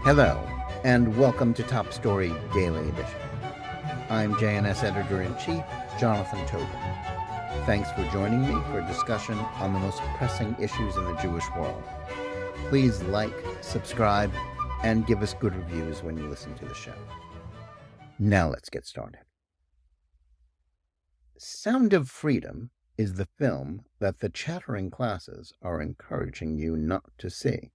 Hello, and welcome to Top Story Daily Edition. I'm JNS Editor-in-Chief, Jonathan Tobin. Thanks for joining me for a discussion on the most pressing issues in the Jewish world. Please like, subscribe, and give us good reviews when you listen to the show. Now let's get started. Sound of Freedom is the film that the chattering classes are encouraging you not to see.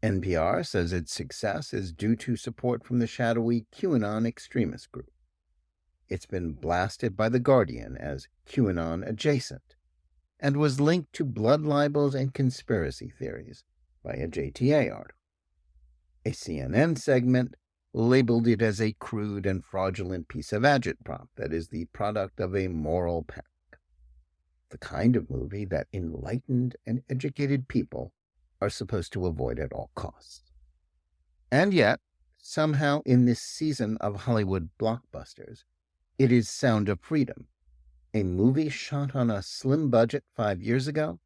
NPR says its success is due to support from the shadowy QAnon extremist group. It's been blasted by The Guardian as QAnon adjacent, and was linked to blood libels and conspiracy theories by a JTA article. A CNN segment labeled it as a crude and fraudulent piece of agitprop that is the product of a moral panic. The kind of movie that enlightened and educated people are supposed to avoid at all costs. And yet, somehow in this season of Hollywood blockbusters, it is Sound of Freedom, a movie shot on a slim budget 5 years ago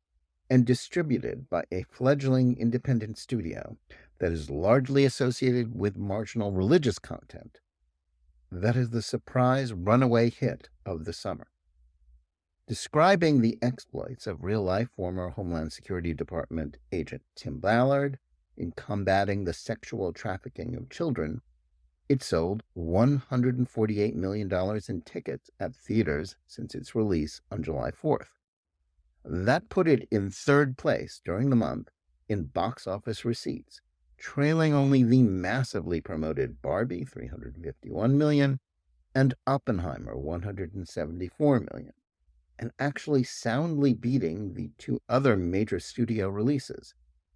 and distributed by a fledgling independent studio that is largely associated with marginal religious content, that is the surprise runaway hit of the summer. Describing the exploits of real-life former Homeland Security Department agent Tim Ballard in combating the sexual trafficking of children, it sold $148 million in tickets at theaters since its release on July 4th. That put it in third place during the month in box office receipts, trailing only the massively promoted Barbie, $351 million, and Oppenheimer, $174 million. And actually soundly beating the two other major studio releases,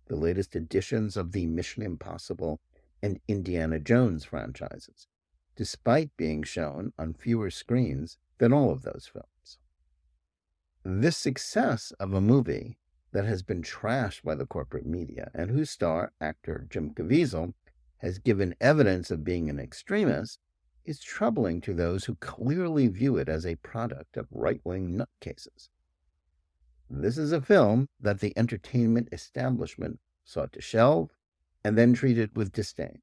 the latest editions of the Mission Impossible and Indiana Jones franchises, despite being shown on fewer screens than all of those films. This success of a movie that has been trashed by the corporate media and whose star, actor Jim Caviezel, has given evidence of being an extremist is troubling to those who clearly view it as a product of right-wing nutcases. This is a film that the entertainment establishment sought to shelve and then treated with disdain.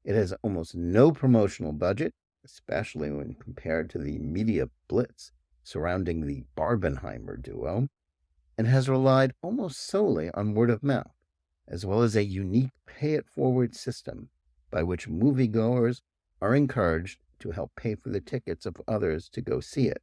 It has almost no promotional budget, especially when compared to the media blitz surrounding the Barbenheimer duo, and has relied almost solely on word of mouth, as well as a unique pay-it-forward system by which moviegoers are encouraged to help pay for the tickets of others to go see it.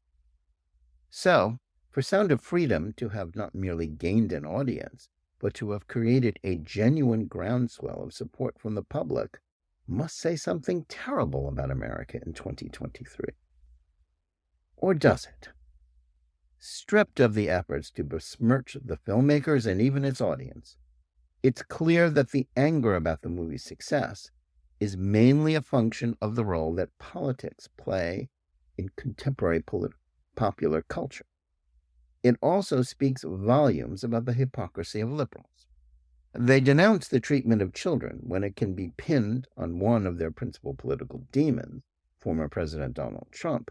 So, for Sound of Freedom to have not merely gained an audience, but to have created a genuine groundswell of support from the public, must say something terrible about America in 2023. Or does it? Stripped of the efforts to besmirch the filmmakers and even its audience, it's clear that the anger about the movie's success is mainly a function of the role that politics play in contemporary popular culture. It also speaks volumes about the hypocrisy of liberals. They denounce the treatment of children when it can be pinned on one of their principal political demons, former President Donald Trump,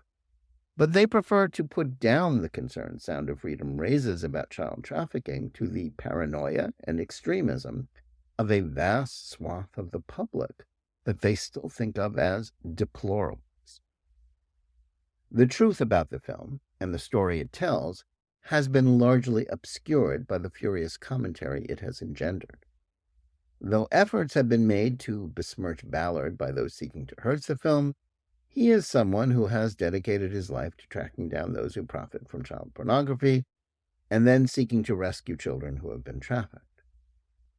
but they prefer to put down the concern Sound of Freedom raises about child trafficking to the paranoia and extremism of a vast swath of the public that they still think of as deplorables. The truth about the film and the story it tells has been largely obscured by the furious commentary it has engendered. Though efforts have been made to besmirch Ballard by those seeking to hurt the film, he is someone who has dedicated his life to tracking down those who profit from child pornography and then seeking to rescue children who have been trafficked.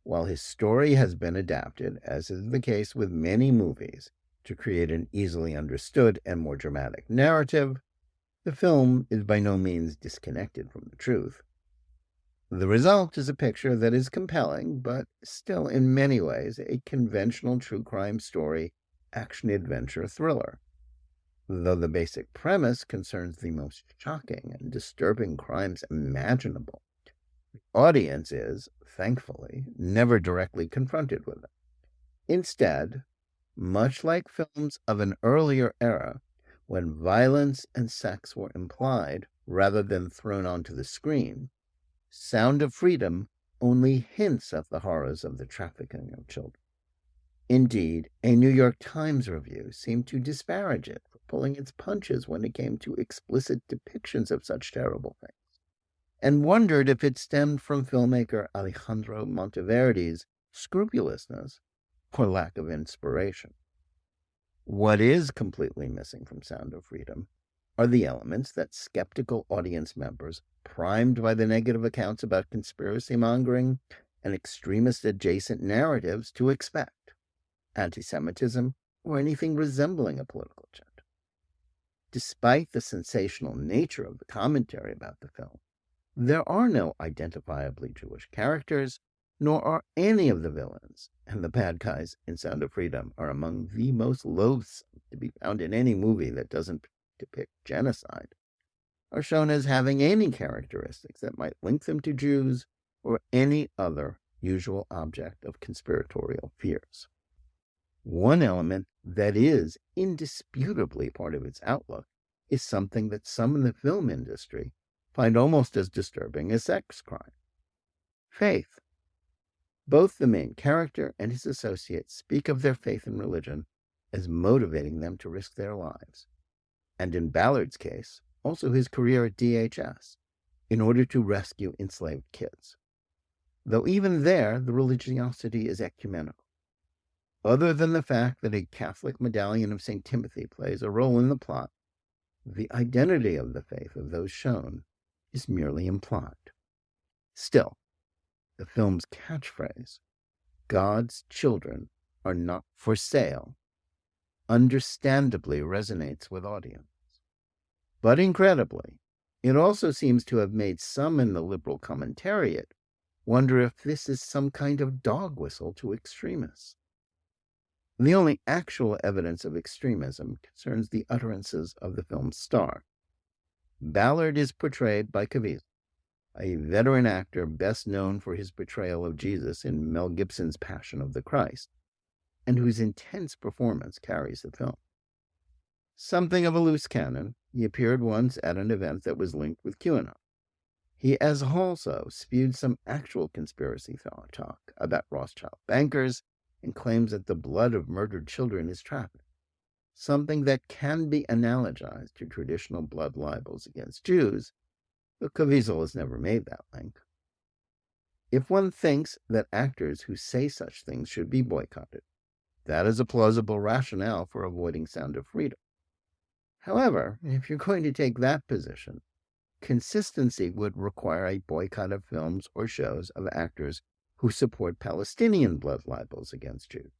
While his story has been adapted, as is the case with many movies, to create an easily understood and more dramatic narrative, the film is by no means disconnected from the truth. The result is a picture that is compelling, but still in many ways a conventional true crime story, action-adventure thriller. Though the basic premise concerns the most shocking and disturbing crimes imaginable, the audience is, thankfully, never directly confronted with them. Instead, much like films of an earlier era, when violence and sex were implied rather than thrown onto the screen, Sound of Freedom only hints at the horrors of the trafficking of children. Indeed, a New York Times review seemed to disparage it for pulling its punches when it came to explicit depictions of such terrible things, and wondered if it stemmed from filmmaker Alejandro Monteverdi's scrupulousness or lack of inspiration. What is completely missing from Sound of Freedom are the elements that skeptical audience members, primed by the negative accounts about conspiracy mongering and extremist adjacent narratives, to expect: anti-Semitism or anything resembling a political agenda. Despite the sensational nature of the commentary about the film, there are no identifiably Jewish characters, nor are any of the villains, and the bad guys in Sound of Freedom are among the most loathsome to be found in any movie that doesn't depict genocide, are shown as having any characteristics that might link them to Jews or any other usual object of conspiratorial fears. One element that is indisputably part of its outlook is something that some in the film industry find almost as disturbing as sex crime: faith. Both the main character and his associates speak of their faith in religion as motivating them to risk their lives, and in Ballard's case, also his career at DHS, in order to rescue enslaved kids. Though even there, the religiosity is ecumenical. Other than the fact that a Catholic medallion of St. Timothy plays a role in the plot, the identity of the faith of those shown is merely implied. Still, the film's catchphrase, "God's children are not for sale," understandably resonates with audience. But incredibly, it also seems to have made some in the liberal commentariat wonder if this is some kind of dog whistle to extremists. The only actual evidence of extremism concerns the utterances of the film's star. Ballard is portrayed by Caviezel, a veteran actor best known for his portrayal of Jesus in Mel Gibson's Passion of the Christ, and whose intense performance carries the film. Something of a loose cannon, he appeared once at an event that was linked with QAnon. He has also spewed some actual conspiracy talk about Rothschild bankers and claims that the blood of murdered children is trafficked, something that can be analogized to traditional blood libels against Jews, but Caviezel has never made that link. If one thinks that actors who say such things should be boycotted, that is a plausible rationale for avoiding Sound of Freedom. However, if you're going to take that position, consistency would require a boycott of films or shows of actors who support Palestinian blood libels against Jews.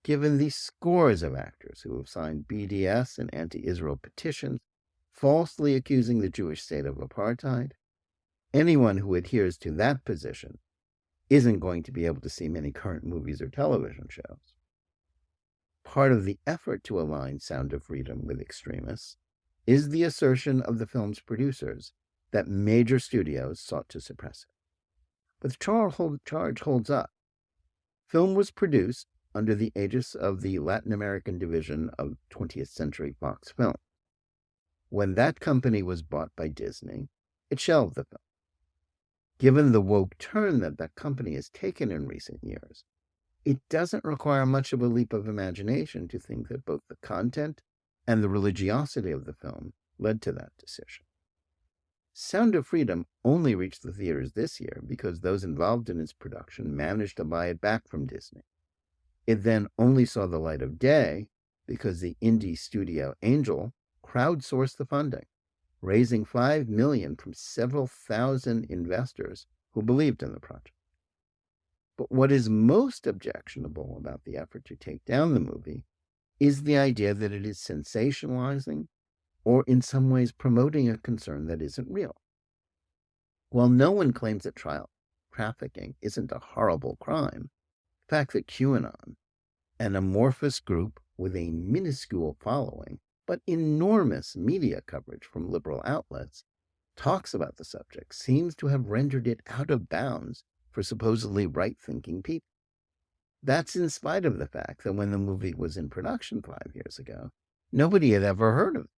Given the scores of actors who have signed BDS and anti-Israel petitions falsely accusing the Jewish state of apartheid, anyone who adheres to that position isn't going to be able to see many current movies or television shows. Part of the effort to align Sound of Freedom with extremists is the assertion of the film's producers that major studios sought to suppress it. But the charge holds up. Film was produced under the aegis of the Latin American division of 20th Century Fox Film. When that company was bought by Disney, it shelved the film. Given the woke turn that company has taken in recent years, it doesn't require much of a leap of imagination to think that both the content and the religiosity of the film led to that decision. Sound of Freedom only reached the theaters this year because those involved in its production managed to buy it back from Disney. It then only saw the light of day because the indie studio Angel crowdsourced the funding, raising $5 million from several thousand investors who believed in the project. But what is most objectionable about the effort to take down the movie is the idea that it is sensationalizing or in some ways promoting a concern that isn't real. While no one claims that child trafficking isn't a horrible crime, the fact that QAnon, an amorphous group with a minuscule following but enormous media coverage from liberal outlets, talks about the subject seems to have rendered it out of bounds for supposedly right-thinking people. That's in spite of the fact that when the movie was in production 5 years ago, nobody had ever heard of it.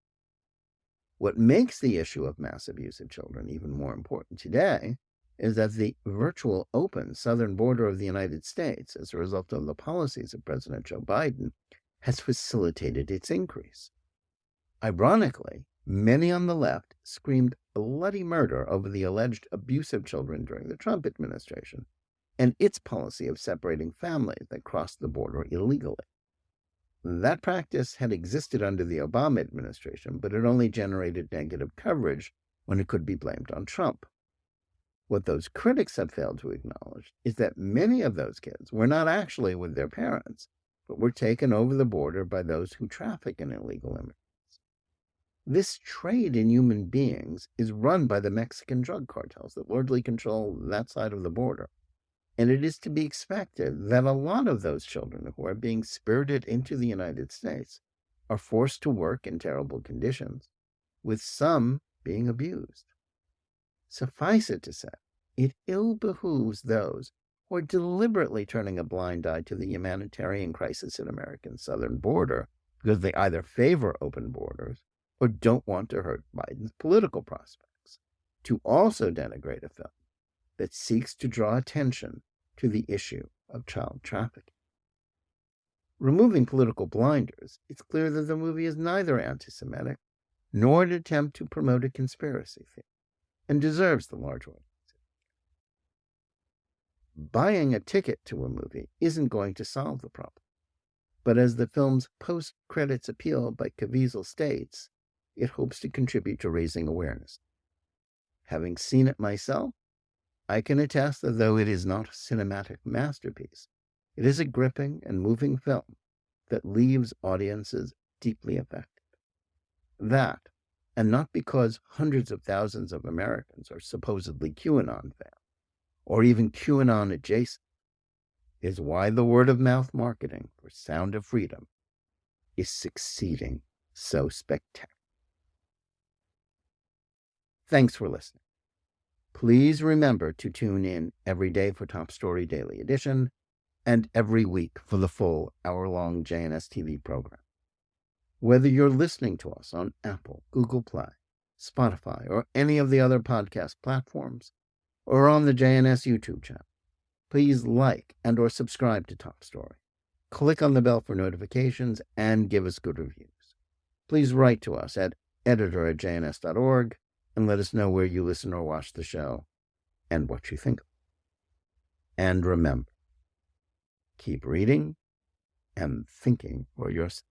What makes the issue of mass abuse of children even more important today is that the virtual open southern border of the United States, as a result of the policies of President Joe Biden, has facilitated its increase. Ironically, many on the left screamed bloody murder over the alleged abuse of children during the Trump administration and its policy of separating families that crossed the border illegally. That practice had existed under the Obama administration, but it only generated negative coverage when it could be blamed on Trump. What those critics have failed to acknowledge is that many of those kids were not actually with their parents, but were taken over the border by those who traffic in illegal immigrants. This trade in human beings is run by the Mexican drug cartels that largely control that side of the border. And it is to be expected that a lot of those children who are being spirited into the United States are forced to work in terrible conditions, with some being abused. Suffice it to say, it ill behooves those who are deliberately turning a blind eye to the humanitarian crisis in America's southern border because they either favor open borders or don't want to hurt Biden's political prospects, to also denigrate a film that seeks to draw attention to the issue of child trafficking. Removing political blinders, it's clear that the movie is neither anti-Semitic nor an attempt to promote a conspiracy theory, and deserves the large audience. Buying a ticket to a movie isn't going to solve the problem, but as the film's post-credits appeal by Caviezel states, it hopes to contribute to raising awareness. Having seen it myself, I can attest that though it is not a cinematic masterpiece, it is a gripping and moving film that leaves audiences deeply affected. That, and not because hundreds of thousands of Americans are supposedly QAnon fans, or even QAnon adjacent, is why the word-of-mouth marketing for Sound of Freedom is succeeding so spectacularly. Thanks for listening. Please remember to tune in every day for Top Story Daily Edition and every week for the full hour-long JNS TV program. Whether you're listening to us on Apple, Google Play, Spotify, or any of the other podcast platforms, or on the JNS YouTube channel, please like and or subscribe to Top Story. Click on the bell for notifications and give us good reviews. Please write to us at editor@jns.org and let us know where you listen or watch the show and what you think. And remember, keep reading and thinking for yourself.